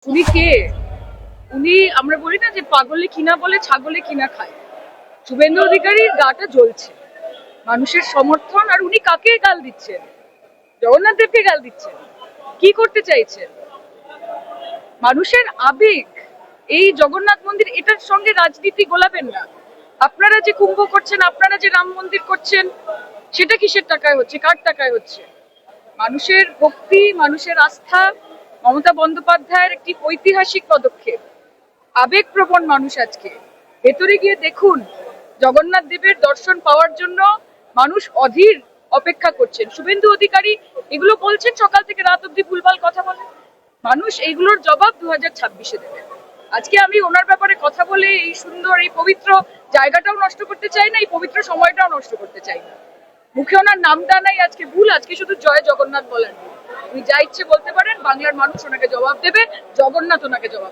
উনি কে? উনি আমরা বলি না যে পাগলে কিনা বলে ছাগলে কিনা খায়। শুভেন্দু অধিকারীর গাটা জ্বলছে, মানুষের সমর্থন। আর উনি কাকে গাল দিচ্ছেন? জগন্নাথ দেবকে গাল দিচ্ছেন। কি করতে চাইছেন? মানুষের আবেগ এই জগন্নাথ মন্দির, এটার সঙ্গে রাজনীতি গোলাবেন না। আপনারা যে কুম্ভ করছেন, আপনারা যে রাম মন্দির করছেন, সেটা কিসের টাকায় হচ্ছে, কার টাকায় হচ্ছে? মানুষের ভক্তি, মানুষের আস্থা, মমতা বন্দ্যোপাধ্যায়ের একটি ঐতিহাসিক পদক্ষেপ। আবেগপ্রবণ মানুষ আজকে। ভেতরে গিয়ে দেখুন, জগন্নাথ দেবের দর্শন পাওয়ার জন্য মানুষ অধীর অপেক্ষা করছেন। শুভেন্দু অধিকারী এগুলো বলছেন, সকাল থেকে রাত অব্দি ভুলভাল কথা বলেন। মানুষ এইগুলোর জবাব 2026-এ দেবে। আজকে আমি ওনার ব্যাপারে কথা বলে এই সুন্দর, এই পবিত্র জায়গাটাও নষ্ট করতে চাই না, এই পবিত্র সময়টাও নষ্ট করতে চাই না। মুখে ওনার নামটা নাই, আজকে ভুল। আজকে শুধু জয় জগন্নাথ বলেন। উনি যা ইচ্ছে বলতে পারেন, বাংলার মানুষ ওনাকে জবাব দেবে, জগন্নাথ ওনাকে জবাব